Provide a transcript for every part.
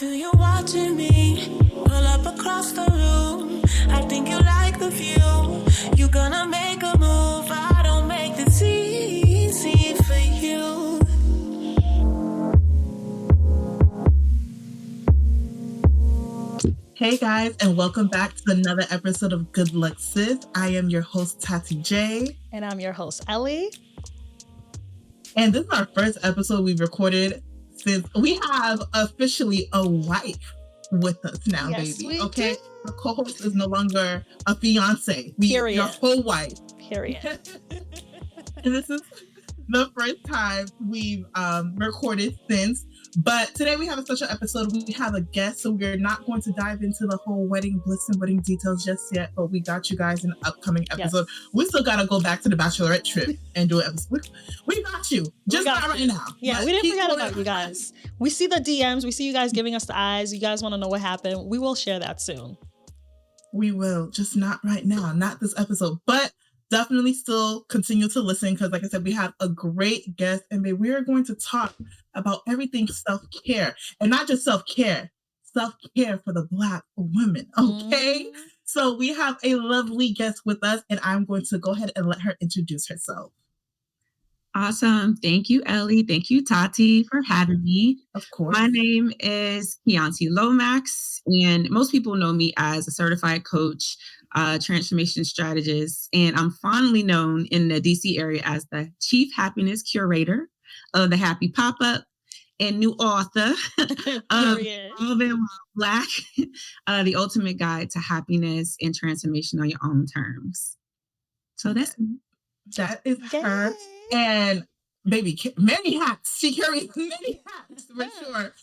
feel you watching me. Pull up across the room. I think you like the view. You gonna make a move. I don't make this easy for you. Hey guys, and welcome back to another episode of Good Luck Sis. I am your host, Tati J. And I'm your host, Ellie. And this is our first episode we've recorded since we have officially a wife with us now, Yes, baby. we Okay? do. Our co-host is no longer a fiance. Period. Your whole wife. Period. And this is the first time we've recorded since. But today we have a special episode. We have a guest, so we're not going to dive into the whole wedding bliss and wedding details just yet. But we got you guys in an upcoming episode. Yes. We still got to go back to the bachelorette trip and do it. We got you. Just not right now. Yeah, But we didn't keep forget going. about you guys. We see the DMs. We see you guys giving us the eyes. You guys want to know what happened. We will share that soon. We will, just not right now, not this episode. But definitely still continue to listen because, like I said, we have a great guest, and we are going to talk about everything self-care, and not just self-care for the Black women. Okay, So we have a lovely guest with us, and I'm going to go ahead and let her introduce herself. Awesome. Thank you, Ellie. Thank you, Tati, for having me. Of course. My name is Chianti Lomax, and most people know me as a certified coach, transformation strategist, and I'm fondly known in the DC area as the Chief Happiness Curator of the Happy Pop-Up and new author of All Been While Black, the ultimate guide to happiness and transformation on your own terms. So that is her. And baby, many hats. She carries many hats for sure.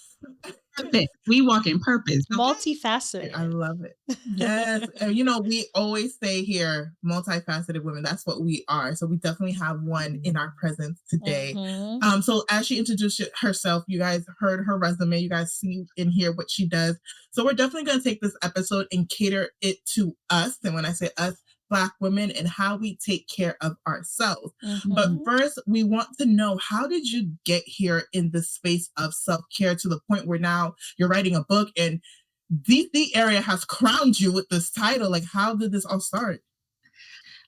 Purpose. We walk in purpose. Okay? Multifaceted. I love it. Yes. And we always say here, multifaceted women. That's what we are. So we definitely have one in our presence today. Mm-hmm. So as she introduced herself, you guys heard her resume. You guys see and hear what she does. So we're definitely going to take this episode and cater it to us. And when I say us, Black women, and how we take care of ourselves. Mm-hmm. But first, we want to know, how did you get here in the space of self-care to the point where now you're writing a book and DC area has crowned you with this title? Like, how did this all start?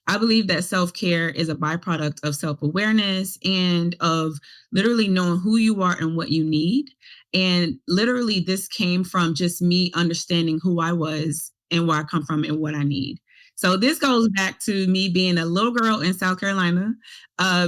I believe that self-care is a byproduct of self-awareness and of literally knowing who you are and what you need. And literally this came from just me understanding who I was and where I come from and what I need. So this goes back to me being a little girl in South Carolina,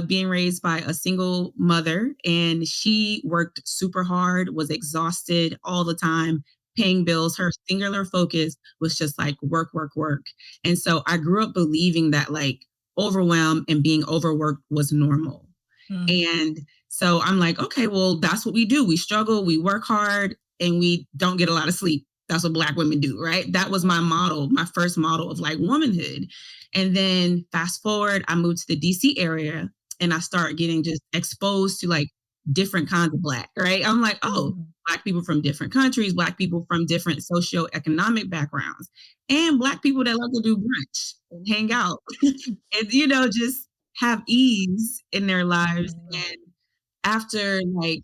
being raised by a single mother, and she worked super hard, was exhausted all the time, paying bills. Her singular focus was just like work, work, work. And so I grew up believing that like overwhelm and being overworked was normal. And so I'm like, okay, well, that's what we do. We struggle, we work hard, and we don't get a lot of sleep. That's what Black women do, right? That was my model, my first model of like womanhood. And then fast forward, I moved to the DC area and I start getting just exposed to like different kinds of Black, right? I'm like, oh, Black people from different countries, Black people from different socioeconomic backgrounds, and Black people that love to do brunch and hang out and, just have ease in their lives. And after like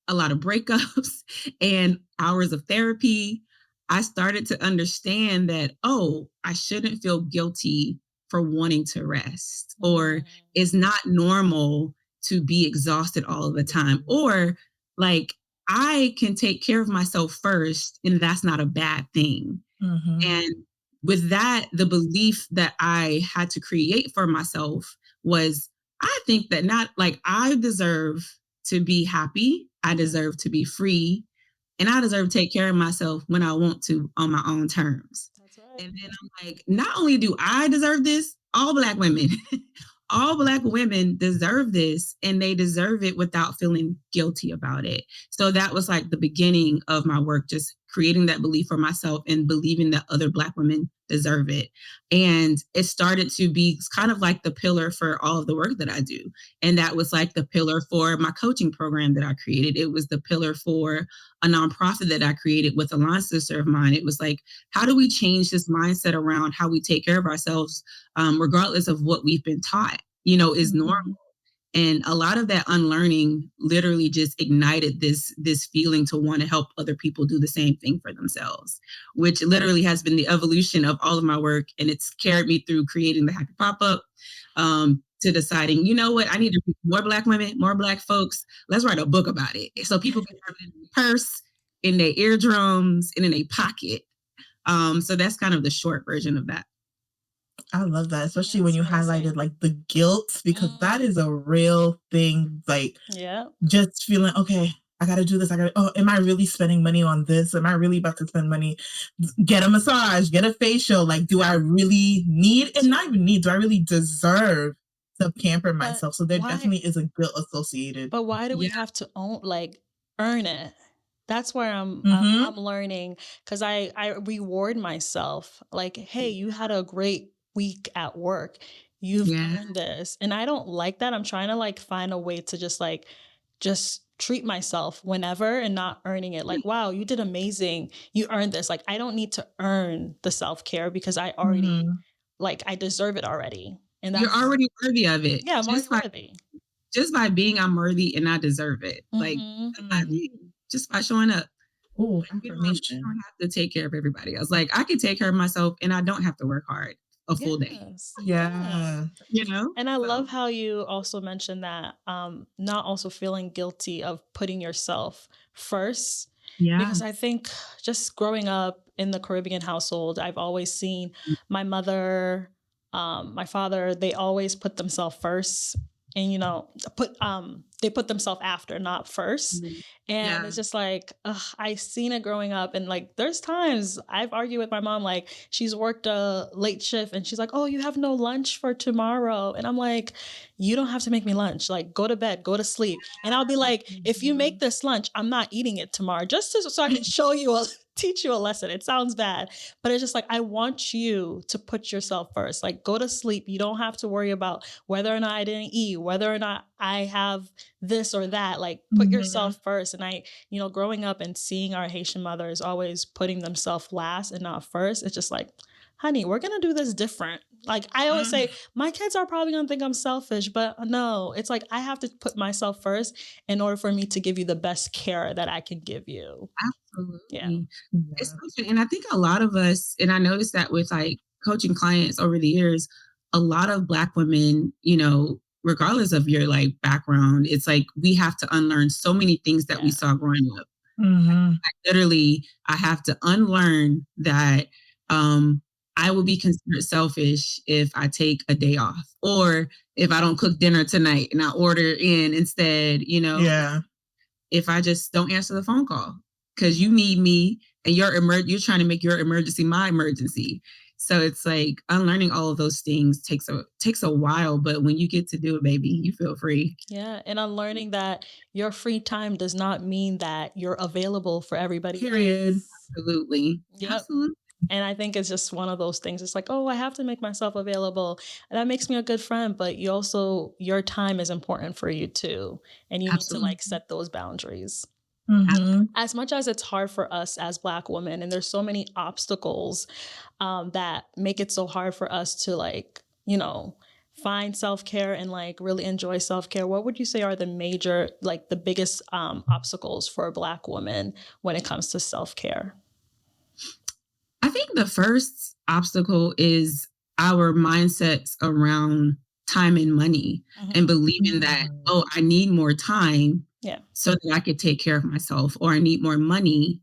a lot of breakups and hours of therapy, I started to understand that, oh, I shouldn't feel guilty for wanting to rest, or it's not normal to be exhausted all of the time, or like I can take care of myself first and that's not a bad thing. And with that, the belief that I had to create for myself was, I think that not like I deserve to be happy. I deserve to be free, and I deserve to take care of myself when I want to on my own terms. That's right. And then I'm like, not only do I deserve this, all Black women, all Black women deserve this, and they deserve it without feeling guilty about it. So that was like the beginning of my work, just creating that belief for myself and believing that other Black women deserve it. And it started to be kind of like the pillar for all of the work that I do. And that was like the pillar for my coaching program that I created. It was the pillar for a nonprofit that I created with a line sister of mine. It was like, how do we change this mindset around how we take care of ourselves, regardless of what we've been taught, is normal? And a lot of that unlearning literally just ignited this feeling to want to help other people do the same thing for themselves, which literally has been the evolution of all of my work. And it's carried me through creating the Happy Pop-Up, to deciding, you know what, I need to reach more Black women, more Black folks. Let's write a book about it. So people can have it in their purse, in their eardrums, and in their pocket. So that's kind of the short version of that. I love that, especially That's when you amazing. highlighted like the guilt, because that is a real thing. Like, Yeah. just feeling, okay, I got to do this. Am I really spending money on this? Am I really about to spend money? Get a massage, get a facial. Like, do I really need, and not even need, do I really deserve to pamper myself? So there definitely is a guilt associated. But why do we have to earn it? That's where I'm learning, because I reward myself. Like, hey, you had a great week at work. You've earned this. And I don't like that. I'm trying to like find a way to just treat myself whenever and not earning it. Like, wow, you did amazing. You earned this. Like, I don't need to earn the self-care because I already I deserve it already. And you're already worthy of it. Yeah, I'm already worthy. Just by being, I'm worthy and I deserve it. Like, just by showing up. Oh, you don't have to take care of everybody else. Like, I can take care of myself and I don't have to work hard a full day. Yeah. You know? And I love how you also mentioned that not also feeling guilty of putting yourself first. Yeah. Because I think just growing up in the Caribbean household, I've always seen my mother, my father, they always put themselves first. And, you know, they put themselves after, not first. And it's just like, I seen it growing up. And like, there's times I've argued with my mom, like she's worked a late shift and she's like, oh, you have no lunch for tomorrow. And I'm like, you don't have to make me lunch. Like, go to bed, go to sleep. And I'll be like, if you make this lunch, I'm not eating it tomorrow, so I can teach you a lesson. It sounds bad, but it's just like, I want you to put yourself first. Like, go to sleep. You don't have to worry about whether or not I didn't eat, whether or not I have this or that. Like, put yourself first. And I, you know, growing up and seeing our Haitian mothers always putting themselves last and not first, it's just like, honey, we're going to do this different. Like, I always say, my kids are probably going to think I'm selfish, but no, it's like, I have to put myself first in order for me to give you the best care that I can give you. Absolutely. Yeah. And I think a lot of us, and I noticed that with like coaching clients over the years, a lot of Black women, you know, regardless of your like background, it's like we have to unlearn so many things that we saw growing up. Like, literally, I have to unlearn that I will be considered selfish if I take a day off, or if I don't cook dinner tonight and I order in instead, you know. Yeah. If I just don't answer the phone call because you need me and you're trying to make your emergency my emergency. So it's like unlearning all of those things takes a while, but when you get to do it, baby, you feel free. Yeah, and unlearning that your free time does not mean that you're available for everybody. Period. Absolutely. Yep. Absolutely. And I think it's just one of those things. It's like, oh, I have to make myself available. And that makes me a good friend, but your time is important for you too. And you need to like set those boundaries. As much as it's hard for us as Black women, and there's so many obstacles that make it so hard for us to like, you know, find self-care and like really enjoy self-care, what would you say are the major, like the biggest obstacles for Black women when it comes to self-care? I think the first obstacle is our mindsets around time and money and believing that, oh, I need more time so that I can take care of myself, or I need more money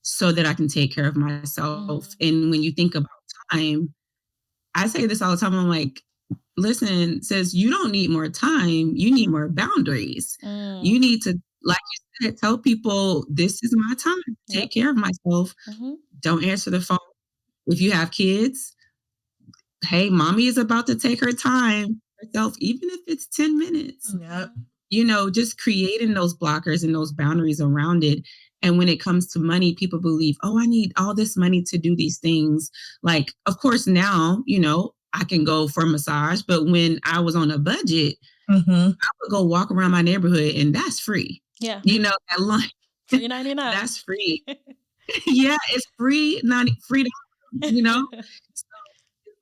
so that I can take care of myself. And when you think about time, I say this all the time. I'm like, listen, sis, you don't need more time. You need more boundaries. You need to, like you said, tell people this is my time. Take care of myself. Don't answer the phone. If you have kids, hey, mommy is about to take her time herself, even if it's 10 minutes. You know, just creating those blockers and those boundaries around it. And when it comes to money, people believe, oh, I need all this money to do these things. Like, of course, now, you know, I can go for a massage, but when I was on a budget, I would go walk around my neighborhood and that's free. Yeah. You know, at lunch. Free 99. That's free. Yeah, it's free, free, you know? So it's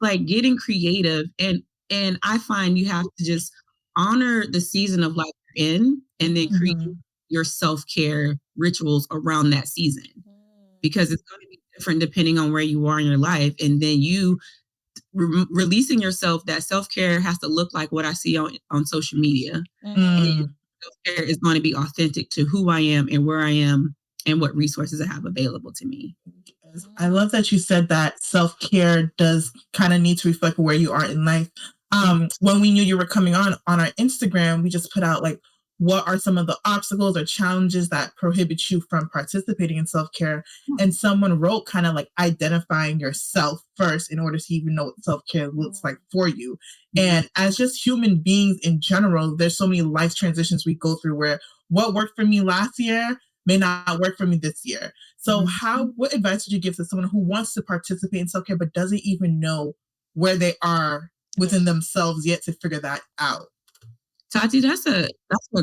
like getting creative. And I find you have to just honor the season of life you're in, and then create Mm-hmm. your self-care rituals around that season, because it's going to be different depending on where you are in your life. And then you releasing yourself, that self-care has to look like what I see on social media. And self-care is going to be authentic to who I am and where I am and what resources I have available to me. I love that you said that self-care does kind of need to reflect where you are in life. When we knew you were coming on our Instagram, we just put out like, what are some of the obstacles or challenges that prohibit you from participating in self-care? And someone wrote kind of like identifying yourself first in order to even know what self-care looks like for you. And as just human beings in general, there's so many life transitions we go through where what worked for me last year may not work for me this year. So what advice would you give to someone who wants to participate in self-care but doesn't even know where they are within themselves yet to figure that out? Tati, that's a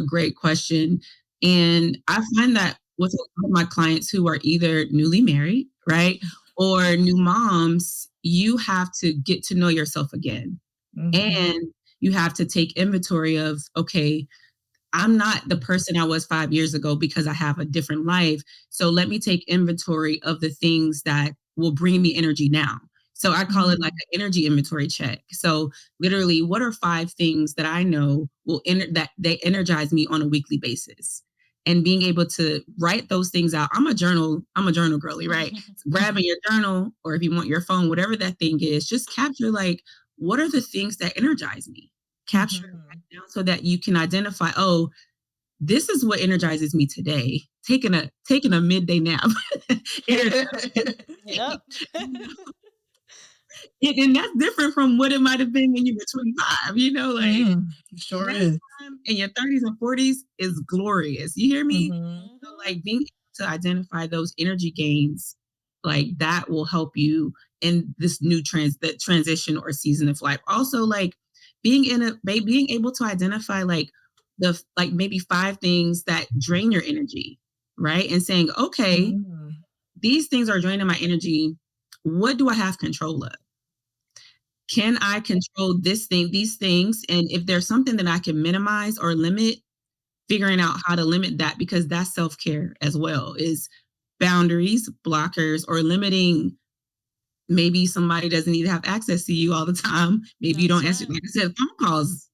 great question. And I find that with a lot of my clients who are either newly married, right, or new moms, you have to get to know yourself again. And you have to take inventory of, okay, I'm not the person I was 5 years ago because I have a different life. So let me take inventory of the things that will bring me energy now. So I call it like an energy inventory check. So literally, what are 5 things that I know that they energize me on a weekly basis? And being able to write those things out. I'm a journal girly, right? Grabbing your journal, or if you want your phone, whatever that thing is, just capture like, what are the things that energize me? Capture it right down so that you can identify, oh, this is what energizes me today. Taking a midday nap. Yep. And that's different from what it might have been when you were 25, like Sure that is. time in your 30s and 40s is glorious. You hear me? So like being able to identify those energy gains, like that will help you in this new transition or season of life. Also, like being able to identify like maybe 5 things that drain your energy, right? And saying, okay, these things are draining my energy. What do I have control of? Can I control these things? And if there's something that I can minimize or limit, figuring out how to limit that, because that's self-care as well, is boundaries, blockers, or limiting. Maybe somebody doesn't need to have access to you all the time. Maybe you don't answer, like I said, phone calls.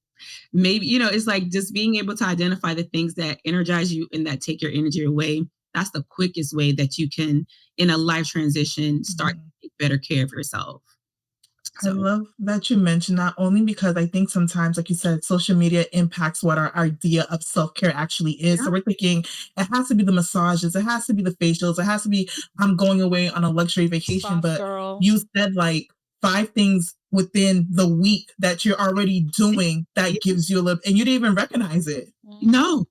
Maybe, it's like just being able to identify the things that energize you and that take your energy away. That's the quickest way that you can, in a life transition, start to take better care of yourself. I love that you mentioned that, only because I think sometimes, like you said, social media impacts what our idea of self-care actually is. Yeah. So we're thinking it has to be the massages, it has to be the facials, it has to be I'm going away on a luxury vacation. But you said like 5 things within the week that you're already doing that gives you a little, and you didn't even recognize it. No,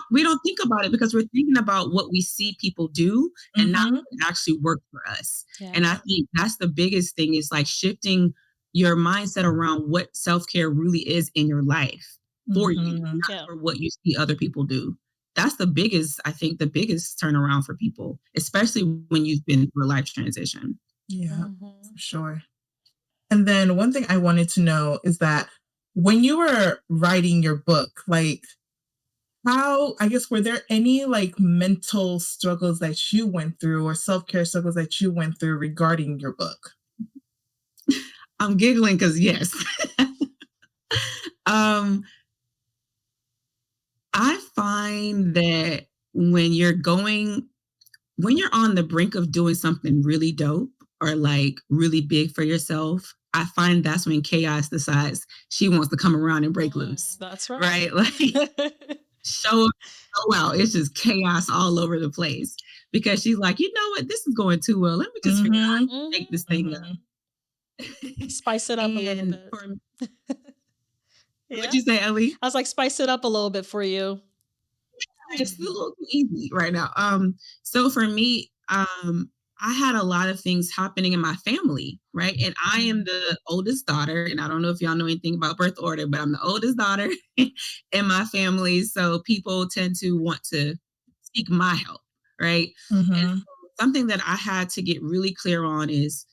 we don't think about it because we're thinking about what we see people do and not what actually work for us. Yeah. And I think that's the biggest thing, is like shifting your mindset around what self-care really is in your life for you, not for what you see other people do. That's the biggest turnaround for people, especially when you've been through a life transition. Yeah, for sure. And then one thing I wanted to know is that when you were writing your book, like, were there any like mental struggles that you went through or self-care struggles that you went through regarding your book? I'm giggling because yes. I find that when you're on the brink of doing something really dope or like really big for yourself, I find that's when chaos decides she wants to come around and break loose. That's right. Right? Like show out. It's just chaos all over the place because she's like, you know what? This is going too well. Let me just figure out how to make this thing up. Spice it up a little bit. What'd you say, Ellie? I was like, spice it up a little bit for you. It's a little easy right now. So for me, I had a lot of things happening in my family, right? And I am the oldest daughter, and I don't know if y'all know anything about birth order, but I'm the oldest daughter in my family. So people tend to want to seek my help, right? And so something that I had to get really clear on is,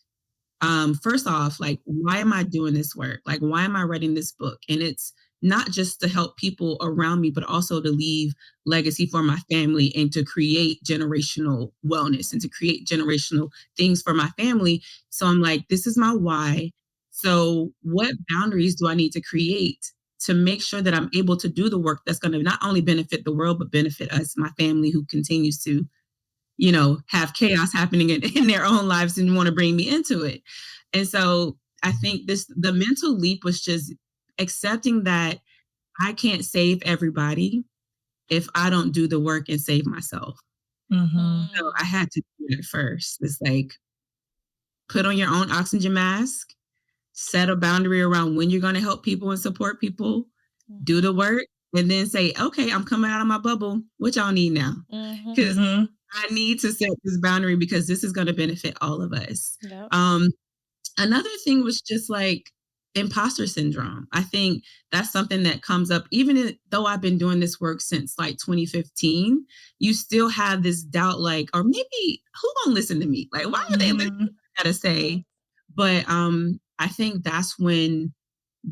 first off, like, why am I doing this work? Like, why am I writing this book? And it's not just to help people around me, but also to leave legacy for my family and to create generational wellness and to create generational things for my family. So I'm like, this is my why. So what boundaries do I need to create to make sure that I'm able to do the work that's going to not only benefit the world, but benefit us, my family, who continues to, have chaos happening in their own lives and want to bring me into it. And so I think the mental leap was just accepting that I can't save everybody if I don't do the work and save myself. So I had to do it first. It's like, put on your own oxygen mask, set a boundary around when you're going to help people and support people, do the work, and then say, okay, I'm coming out of my bubble. What y'all need now? Because I need to set this boundary because this is going to benefit all of us. Yep. Another thing was just like imposter syndrome. I think that's something that comes up, even though I've been doing this work since like 2015, you still have this doubt, like, or maybe who gonna listen to me? Like, why are they listening to what I gotta say? But I think that's when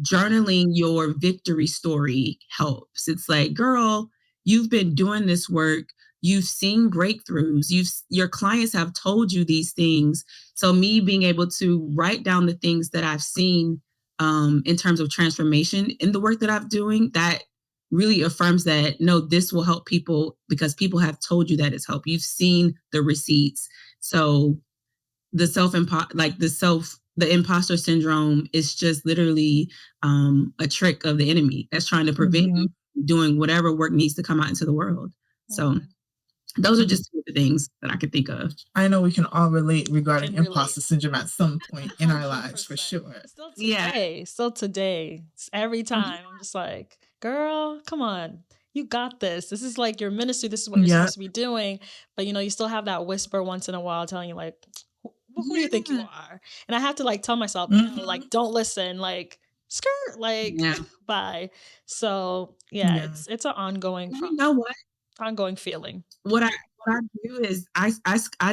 journaling your victory story helps. It's like, girl, you've been doing this work. You've seen breakthroughs. Your clients have told you these things. So me being able to write down the things that I've seen in terms of transformation in the work that I'm doing, that really affirms that, no, this will help people because people have told you that it's helped. You've seen the receipts. So the imposter syndrome is just literally a trick of the enemy that's trying to prevent you from doing whatever work needs to come out into the world. So those are just two of the things that I could think of. I know we can all relate regarding imposter syndrome at some point in our lives, for sure. Still today, every time I'm just like, girl, come on. You got this. This is like your ministry. This is what you're supposed to be doing. But, you still have that whisper once in a while telling you like, who do you think you are? And I have to like tell myself, no, like, don't listen, like, skirt, like, bye. So it's an ongoing, you know what? Ongoing feeling. What I do is I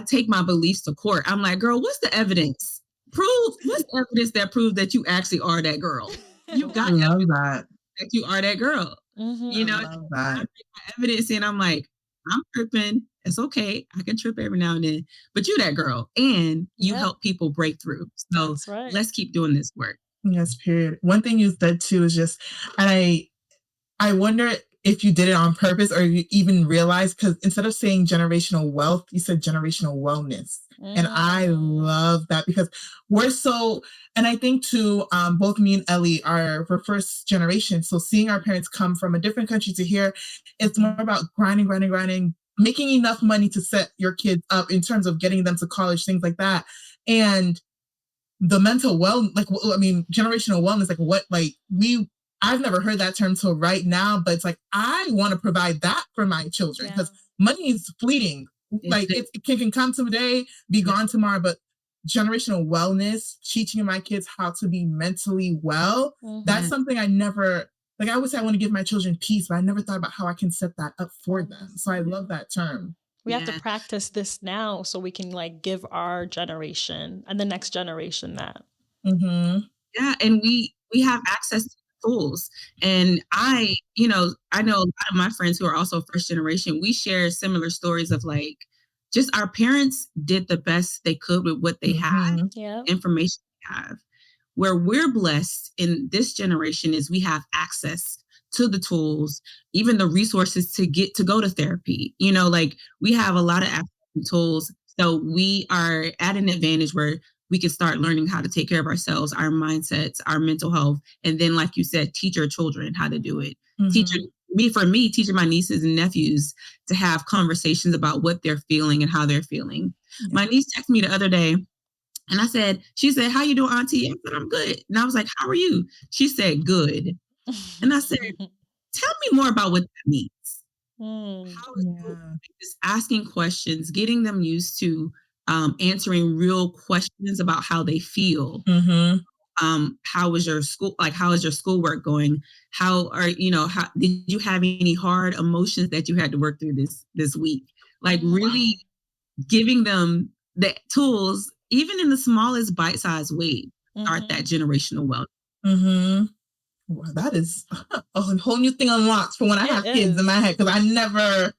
take my beliefs to court. I'm like, girl, what's the evidence? What's the evidence that proves that you actually are that girl? You got that you are that girl. I take my evidence and I'm like, I'm tripping. It's okay. I can trip every now and then, but you that girl, and you help people break through. So let's keep doing this work. Yes, period. One thing you said too is just, and I wonder if you did it on purpose or you even realized, because instead of saying generational wealth, you said generational wellness. And I love that because we're so, and I think too, both me and Ellie we're first generation. So seeing our parents come from a different country to here, it's more about grinding, making enough money to set your kids up in terms of getting them to college, things like that. And the mental generational wellness, I've never heard that term till right now, but it's like, I want to provide that for my children because money is fleeting. It can come today, be gone tomorrow, but generational wellness, teaching my kids how to be mentally well, that's something I never, I would say I want to give my children peace, but I never thought about how I can set that up for them. So I love that term. We have to practice this now so we can give our generation and the next generation that. Yeah, and we have access to tools. And I know a lot of my friends who are also first generation, we share similar stories of just our parents did the best they could with what they had, information they have. Where we're blessed in this generation is we have access to the tools, even the resources to go to therapy. We have a lot of access to tools. So we are at an advantage where we can start learning how to take care of ourselves, our mindsets, our mental health. And then, like you said, teach our children how to do it. Teaching my nieces and nephews to have conversations about what they're feeling and how they're feeling. My niece texted me the other day and she said, how you doing, Auntie? I said, I'm good. And I was like, how are you? She said, good. And I said, tell me more about what that means. How is just asking questions, getting them used to answering real questions about how they feel. How is your school? How is your schoolwork going? How did you have any hard emotions that you had to work through this week? Really giving them the tools, even in the smallest bite-sized way, start that generational wealth. Well, that is a whole new thing unlocked for when I have It kids in is. my head, because I never,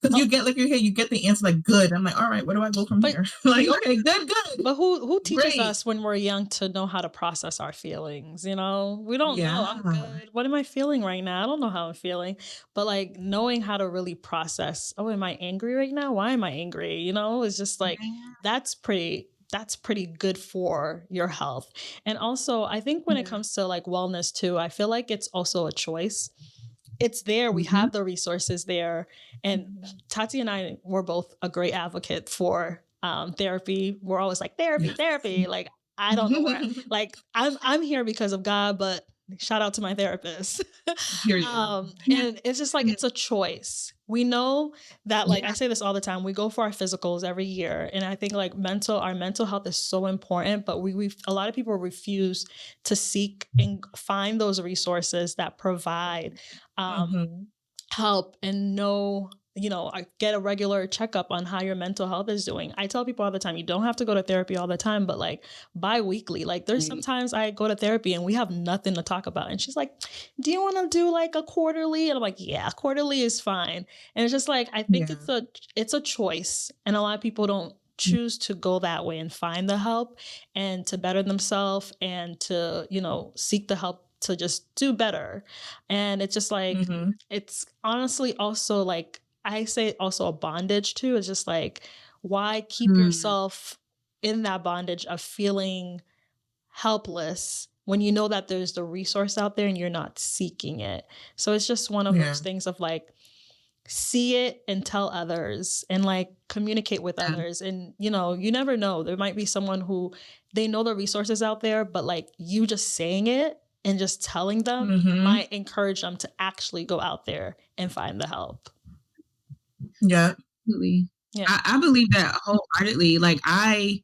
because Oh. you get like your head, you get the answer like good. I'm like, all right, where do I go from But- here? Like, okay, good. But who teaches Great. us when we're young to know how to process our feelings? You know, we don't know. I'm Yeah. good. What am I feeling right now? I don't know how I'm feeling. But like knowing how to really process, oh, am I angry right now? Why am I angry? You know, it's just like that's pretty good for your health. And also, I think when it comes to like wellness too, I feel like it's also a choice. It's there. We have the resources there. And Tati and I were both a great advocate for therapy. We're always like, therapy. Like, I don't know where, like, I'm here because of God, but shout out to my therapist. And it's just like, it's a choice. We know that, like, I say this all the time, we go for our physicals every year. And I think like our mental health is so important, but we a lot of people refuse to seek and find those resources that provide help and know, you know, get a regular checkup on how your mental health is doing. I tell people all the time, you don't have to go to therapy all the time, but like bi-weekly, like there's sometimes I go to therapy and we have nothing to talk about. And she's like, do you want to do like a quarterly? And I'm like, yeah, quarterly is fine. And it's just like, I think it's a choice. And a lot of people don't choose to go that way and find the help and to better themselves and to, you know, seek the help to just do better. And it's just like, it's honestly also like, I say also a bondage too. It's just like, why keep yourself in that bondage of feeling helpless when you know that there's the resource out there and you're not seeking it? So it's just one of those things of like, see it and tell others and like communicate with others. And, you know, you never know. There might be someone who they know the resources out there, but like you just saying it and just telling them might encourage them to actually go out there and find the help. Yeah. Absolutely. Yeah. I believe that wholeheartedly. Like I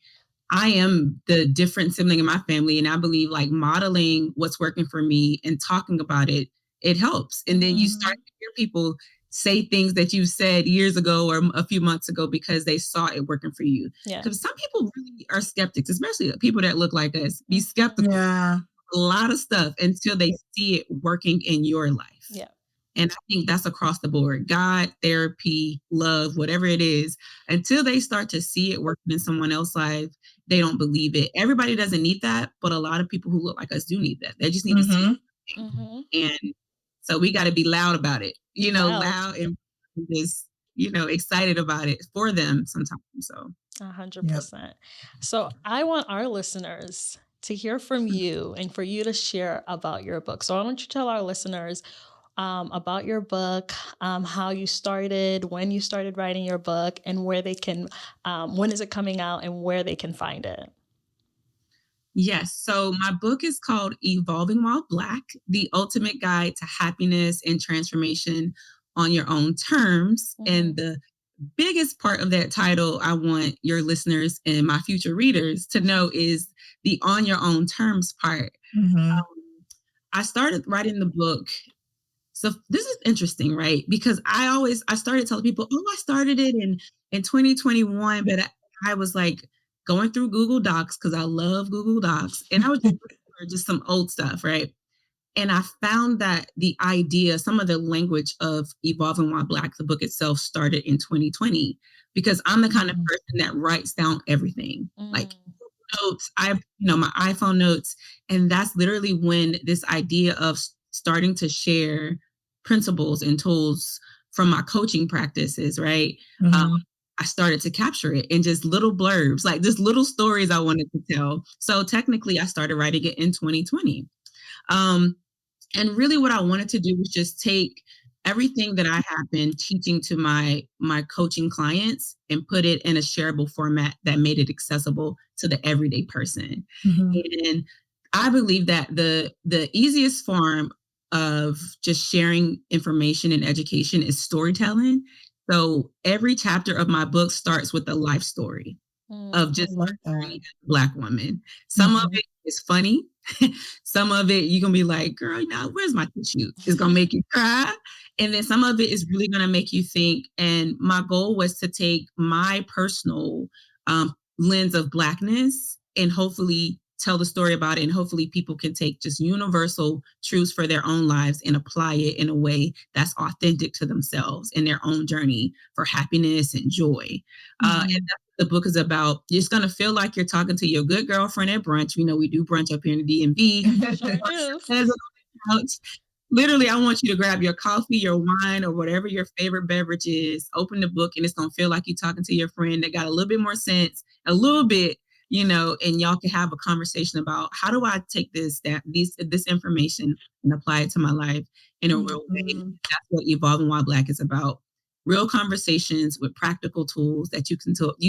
am the different sibling in my family, and I believe like modeling what's working for me and talking about it, it helps. And then you start to hear people say things that you said years ago or a few months ago because they saw it working for you. Because some people really are skeptics, especially people that look like us, be skeptical. A lot of stuff until they see it working in your life. Yeah. And I think that's across the board. God, therapy, love, whatever it is, until they start to see it working in someone else's life, they don't believe it. Everybody doesn't need that, but a lot of people who look like us do need that. They just need to see it. And so we got to be loud about it, you know, loud and just, you know, excited about it for them sometimes. So 100%. So I want our listeners to hear from you and for you to share about your book. So I want you to tell our listeners about your book, how you started, when you started writing your book, and where they can, when is it coming out and where they can find it. Yes. So my book is called Evolving While Black, The Ultimate Guide to Happiness and Transformation on Your Own Terms. And the biggest part of that title I want your listeners and my future readers to know is the on your own terms part. I started writing the book. So this is interesting, right? Because I started telling people, oh, I started it in 2021, but I was like going through Google Docs because I love Google Docs. And I was just looking for just some old stuff, right? And I found that the idea, some of the language of Evolving While Black, the book itself, started in 2020 because I'm the kind of person that writes down everything, like notes, my iPhone notes. And that's literally when this idea of starting to share principles and tools from my coaching practices, right? I started to capture it in just little blurbs, like just little stories I wanted to tell. So technically I started writing it in 2020. And really what I wanted to do was just take everything that I have been teaching to my coaching clients and put it in a shareable format that made it accessible to the everyday person. And I believe that the easiest form of just sharing information and education is storytelling. So every chapter of my book starts with a life story of just a Black woman. Some of it is funny. Some of it you're gonna be like, girl, now where's my tissue? It's gonna make you cry. And then some of it is really gonna make you think. And my goal was to take my personal lens of Blackness and hopefully tell the story about it, and hopefully people can take just universal truths for their own lives and apply it in a way that's authentic to themselves in their own journey for happiness and joy. And that's what the book is about. It's going to feel like you're talking to your good girlfriend at brunch. We do brunch up here in the DMV. Sure do. Literally, I want you to grab your coffee, your wine, or whatever your favorite beverage is, open the book, and it's going to feel like you're talking to your friend that got a little bit more sense, a little bit, and y'all can have a conversation about how do I take this information and apply it to my life in a real way. That's what Evolving While Black is about. Real conversations with practical tools that you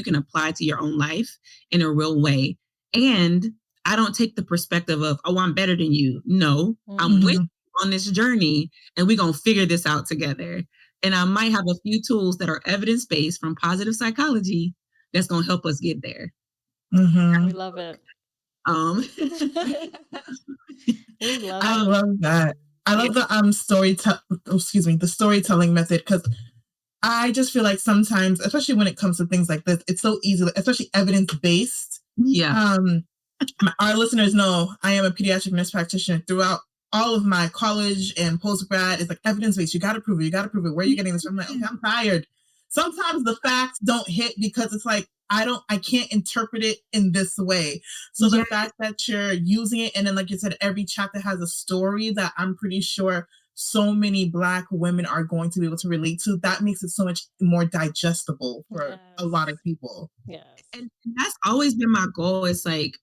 can apply to your own life in a real way. And I don't take the perspective of, oh, I'm better than you. No, I'm with you on this journey, and we're going to figure this out together. And I might have a few tools that are evidence-based from positive psychology that's going to help us get there. We love it. We love I love that. I love the storytelling method, because I just feel like sometimes, especially when it comes to things like this, it's so easy, especially evidence-based. Yeah. Our listeners know I am a pediatric nurse practitioner. Throughout all of my college and post-grad, it's like evidence-based. You got to prove it. Where are you getting this from? I'm like, okay, I'm tired. Sometimes the facts don't hit because it's like, I can't interpret it in this way. So the fact that you're using it, and then like you said, every chapter has a story that I'm pretty sure so many Black women are going to be able to relate to, that makes it so much more digestible for a lot of people. Yes. And that's always been my goal. It's like,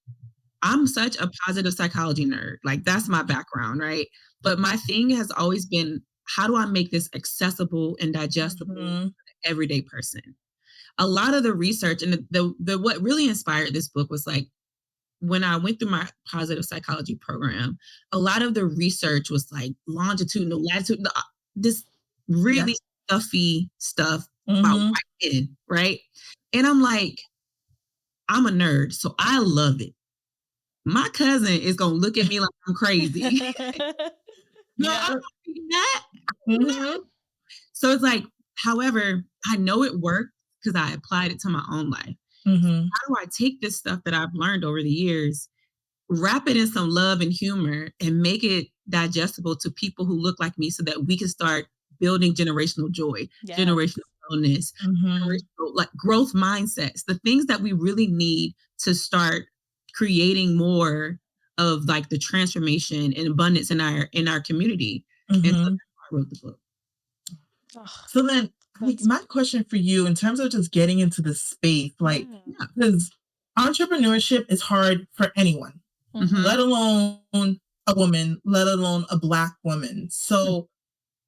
I'm such a positive psychology nerd. Like, that's my background, right? But my thing has always been, how do I make this accessible and digestible to the everyday person? A lot of the research and the what really inspired this book was like, when I went through my positive psychology program, a lot of the research was like longitudinal, latitudinal, this really stuffy stuff about white men, right? And I'm like, I'm a nerd, so I love it. My cousin is going to look at me like I'm crazy. No, I'm not thinking that. So it's like, however, I know it worked because I applied it to my own life. How do I take this stuff that I've learned over the years, wrap it in some love and humor, and make it digestible to people who look like me so that we can start building generational joy, generational wellness, like growth mindsets, the things that we really need to start creating more of like the transformation and abundance in our community. And so that's why I wrote the book. So then, like, my question for you, in terms of just getting into the space, like, because entrepreneurship is hard for anyone, let alone a woman, let alone a Black woman. So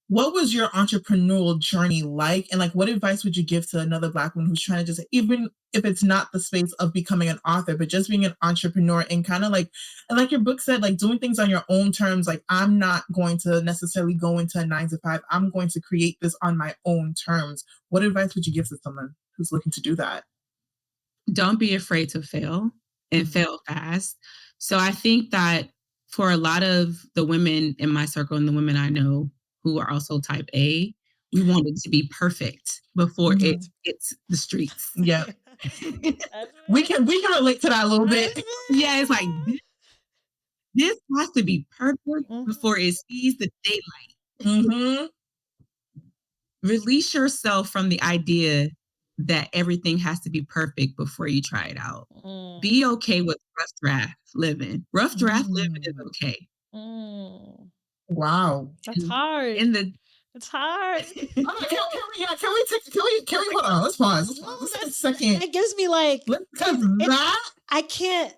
what was your entrepreneurial journey like? And like, what advice would you give to another Black woman who's trying to just, even if it's not the space of becoming an author, but just being an entrepreneur and kind of like, and like your book said, like doing things on your own terms. Like, I'm not going to necessarily go into a 9-to-5. I'm going to create this on my own terms. What advice would you give to someone who's looking to do that? Don't be afraid to fail, and fail fast. So I think that for a lot of the women in my circle and the women I know who are also type A, we want it to be perfect before it hits the streets. Yeah. we can relate to that a little bit. Yeah, it's like, this has to be perfect before it sees the daylight. Release yourself from the idea that everything has to be perfect before you try it out. Be okay with rough draft living. Rough draft living is okay. Wow. That's hard. It's hard. Can we hold on? Let's pause. Let's take a second. It gives me like, I can't,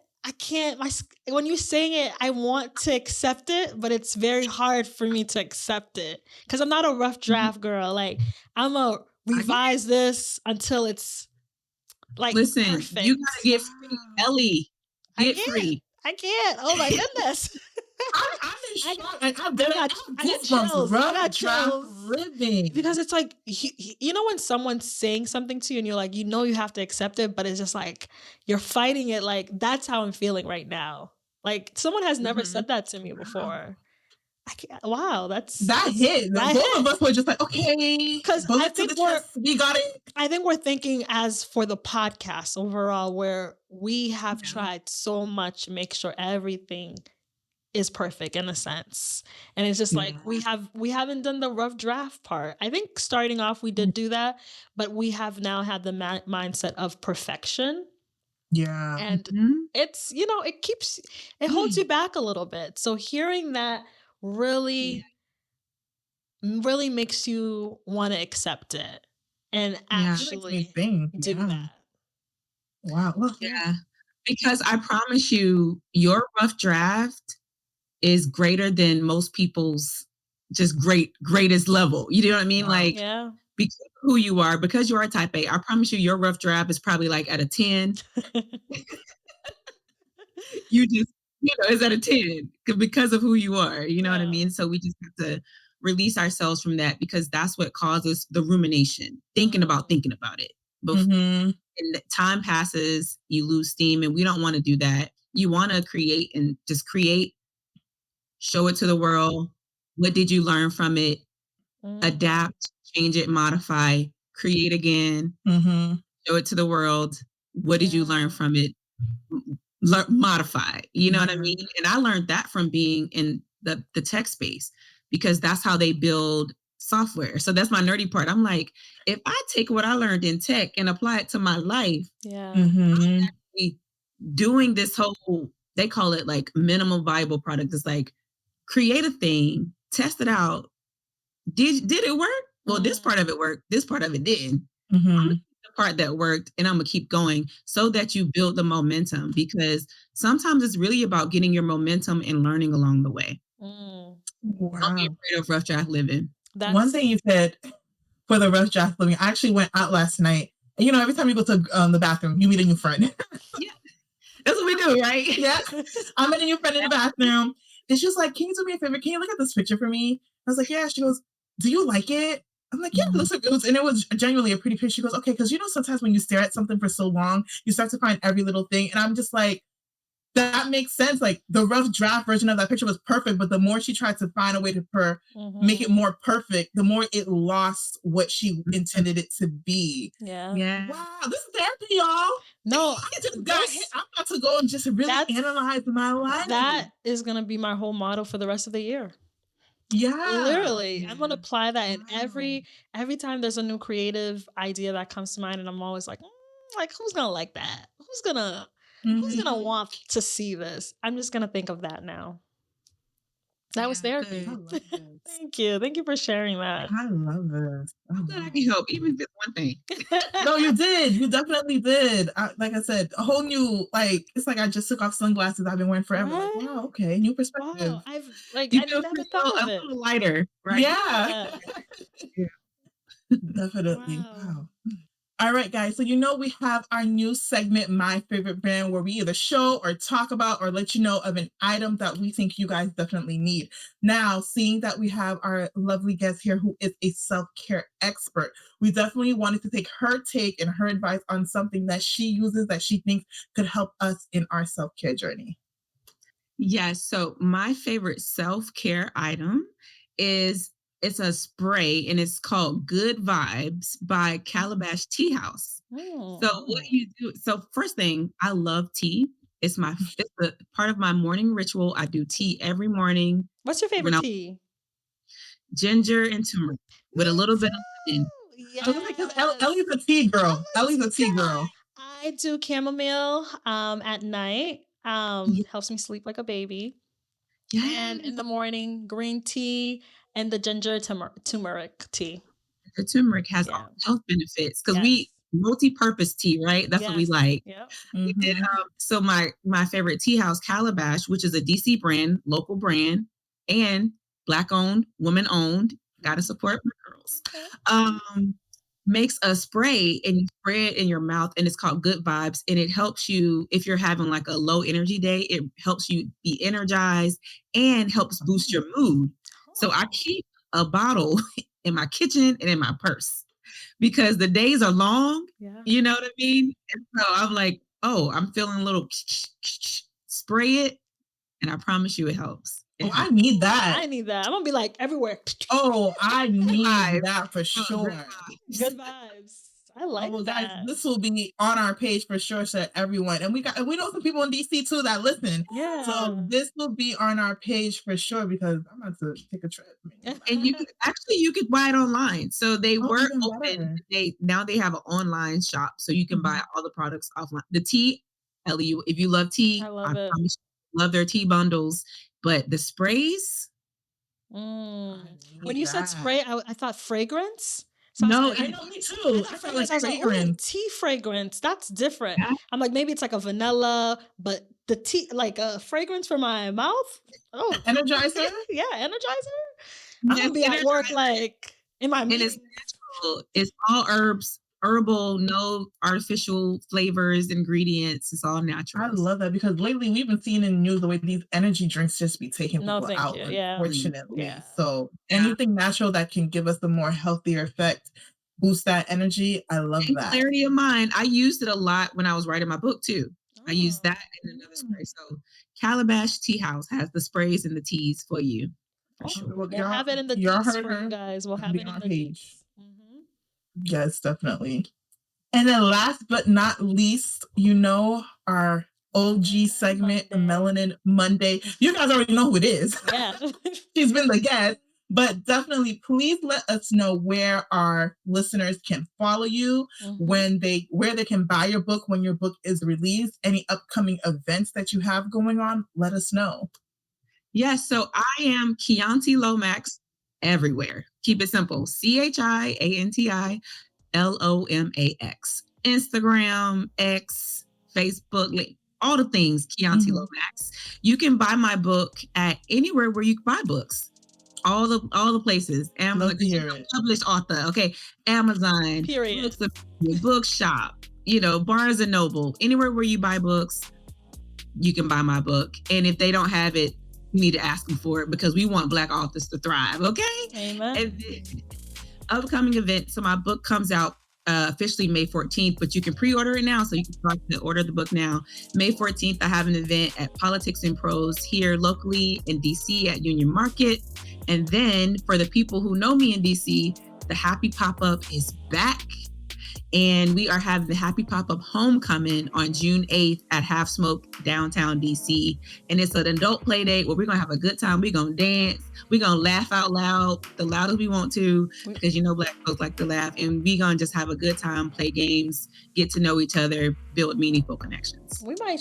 when you're saying it, I want to accept it, but it's very hard for me to accept it because I'm not a rough draft girl. Like, I'm a revise this until it's like, listen, perfect. You gotta get free, Ellie. Get free. I can't. Oh my goodness. I got chills living because it's like, you know, when someone's saying something to you and you're like, you know, you have to accept it, but it's just like you're fighting it. Like, that's how I'm feeling right now. Like, someone has never said that to me before. Wow, that that's hit. that Both hit. of us were just like, okay, Because I bullet to think the chest, we got it. I think we're thinking as for the podcast overall, where we have tried so much to make sure everything is perfect in a sense. And it's just like we haven't done the rough draft part. I think starting off we did do that, but we have now had the mindset of perfection. Yeah. And it's, it holds you back a little bit. So hearing that really makes you want to accept it and actually do that. Wow. Well, Yeah. Because I promise you, your rough draft is greater than most people's just greatest level. You know what I mean? Wow. Like, because of who you are, because you are a type A, I promise you, your rough draft is probably like at a 10. You just, it's at a 10 because of who you are. You know what I mean? So we just have to release ourselves from that, because that's what causes the rumination, thinking about it. And time passes, you lose steam, and we don't want to do that. You want to create and just create, show it to the world. What did you learn from it? Adapt, change it, modify, create again, show it to the world. What did you learn from it? Modify, you know what I mean? And I learned that from being in the tech space, because that's how they build software. So that's my nerdy part. I'm like, if I take what I learned in tech and apply it to my life, I'm actually doing this whole, they call it like minimum viable product. It's like, create a thing, test it out. Did it work? Well, this part of it worked. This part of it didn't. I'm gonna keep the part that worked, and I'm gonna keep going, so that you build the momentum, because sometimes it's really about getting your momentum and learning along the way. Wow. Don't be afraid of rough draft living. One thing you said for the rough draft living, I actually went out last night. And, every time you go to the bathroom, you meet a new friend. Yeah. That's what we do, right? Yeah. I met a new friend in the bathroom. And she was like, can you do me a favor? Can you look at this picture for me? I was like, yeah. She goes, do you like it? I'm like, yeah, it looks like and it was genuinely a pretty picture. She goes, okay, because sometimes when you stare at something for so long, you start to find every little thing. And I'm just like, that makes sense. Like, the rough draft version of that picture was perfect, but the more she tried to find a way to make it more perfect, the more it lost what she intended it to be. Yeah. Wow, this is therapy, y'all. No, I'm about to go and just really analyze my life. That is gonna be my whole motto for the rest of the year. Yeah. Literally. I'm gonna apply that in every time there's a new creative idea that comes to mind, and I'm always like who's gonna like that? Who's gonna want to see this? I'm just gonna think of that now. That was therapy. Thank you. Thank you for sharing that. I love this. I'm glad I can help, even if it's one thing. No, you did. You definitely did. Like I said, a whole new, it's like I just took off sunglasses I've been wearing forever. Right? Like, wow, okay, new perspective. Wow, I You never thought of it. A little lighter, right? Yeah. Definitely. Wow. All right, guys. So we have our new segment, My Favorite Brand, where we either show or talk about or let you know of an item that we think you guys definitely need. Now, seeing that we have our lovely guest here who is a self-care expert, we definitely wanted to take her take and her advice on something that she uses that she thinks could help us in our self-care journey. Yes. So my favorite self-care item it's a spray, and it's called Good Vibes by Calabash Tea House. So what you do? So first thing, I love tea. It's a part of my morning ritual. I do tea every morning. What's your favorite tea? Ginger and turmeric with a little bit of lemon. Yes. Ellie's a tea girl. Ellie's a tea girl. I do chamomile at night. Helps me sleep like a baby. Yes. And in the morning, green tea and the ginger turmeric tea. The turmeric has all health benefits, because we multi-purpose tea, right? That's what we like. Yep. And, so my favorite tea house, Calabash, which is a DC brand, local brand, and Black-owned, woman-owned. Got to support my girls. Okay. Makes a spray, and you spray it in your mouth, and it's called Good Vibes, and it helps you if you're having like a low energy day. It helps you be energized and helps boost your mood. So I keep a bottle in my kitchen and in my purse, because the days are long. You know what I mean? And so I'm like, oh, I'm feeling a little spray it, and I promise you it helps. Oh, I need that. I need that. I'm gonna be like everywhere. Oh, I need Vibes. that for sure. Good vibes. I like Oh, guys, that. this will be on our page for sure, so everyone. And we know some people in DC too that listen. Yeah. So this will be on our page for sure because I'm about to take a trip. And you could buy it online. So they were even open. better. Now they have an online shop, so you can buy all the products offline. The tea, Ellie, if you love tea, I love it. promise you, love their tea bundles. But the sprays, When you said spray, I thought fragrance. So no, I was like, I know, me too. I felt like I was like, ooh, fragrance. tea fragrance. That's different. Yeah. I'm like, maybe it's like a vanilla, but the tea, like a fragrance for my mouth. Oh, Energizer? yeah, energizer. I'm gonna be at work like in my and it's meetings. natural. It's all herbs, herbal, no artificial flavors, ingredients. It's all natural. I love that because lately we've been seeing in the news the way these energy drinks just be taking No, people thank out, you. Yeah. unfortunately. Yeah. So Yeah. anything natural that can give us the more healthier effect, boost that energy, I love And that. clarity of mind. I used it a lot when I was writing my book too. I used that and another spray. So Calabash Tea House has the sprays and the teas for you. For sure. Well, We'll have it in the y'all deets heard for her. you guys. We'll It'll have be it in on the page. deets. Yes, definitely. And then last but not least, our OG segment, the Melanin Monday. You guys already know who it is. Yeah. She's been the guest. But definitely, please let us know where our listeners can follow you, where they can buy your book when your book is released, any upcoming events that you have going on. Let us know. Yes, so I am Chianti Lomax everywhere. Keep it simple. CHIANTI LOMAX. Instagram, X, Facebook, all the things, Chianti Lomax. You can buy my book at anywhere where you buy books. All the places. Amazon, published author. Okay. Amazon. Period. Bookshop. Barnes and Noble. Anywhere where you buy books, you can buy my book. And if they don't have it, you need to ask them for it because we want Black authors to thrive. Okay. Amen. And then, upcoming event. So my book comes out officially May 14th, but you can pre-order it now. So you can start to order the book now. May 14th, I have an event at Politics and Prose here locally in DC at Union Market. And then for the people who know me in DC, the Happy Pop-Up is back. And we are having the Happy Pop-Up Homecoming on June 8th at Half Smoke, downtown DC. And it's an adult play date where we're going to have a good time. We're going to dance. We're going to laugh out loud, the loudest we want to, because Black folks like to laugh. And we're going to just have a good time, play games, get to know each other, build meaningful connections. We might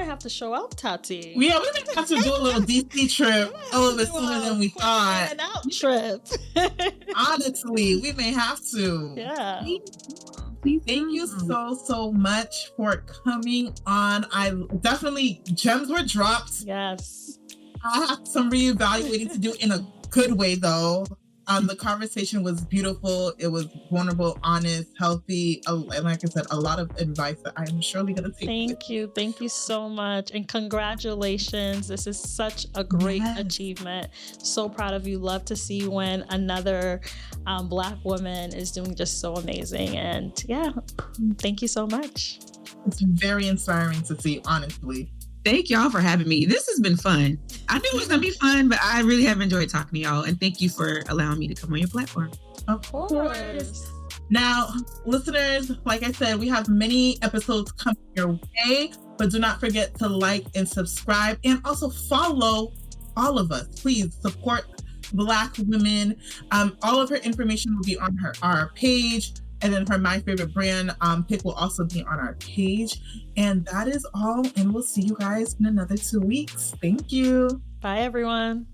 have to show out, Tati. Yeah, we might have to do a little DC trip a little bit sooner than we thought. An out trip. Honestly, we may have to. Yeah. Thank you so much for coming on. Gems were dropped. Yes. I have some reevaluating to do in a good way, though. The conversation was beautiful. It was vulnerable, honest, healthy, and like I said, a lot of advice that I'm surely going to take. Thank you so much, and congratulations. This is such a great achievement. So proud of you. Love to see when another Black woman is doing just so amazing. And thank you so much. It's very inspiring to see, honestly. Thank y'all for having me. This has been fun. I knew it was going to be fun, but I really have enjoyed talking to y'all. And thank you for allowing me to come on your platform. Of course. Now, listeners, like I said, we have many episodes coming your way, but do not forget to like and subscribe and also follow all of us. Please support Black women. All of her information will be on our page. And then her My Favorite Brand pick will also be on our page. And that is all. And we'll see you guys in another 2 weeks. Thank you. Bye, everyone.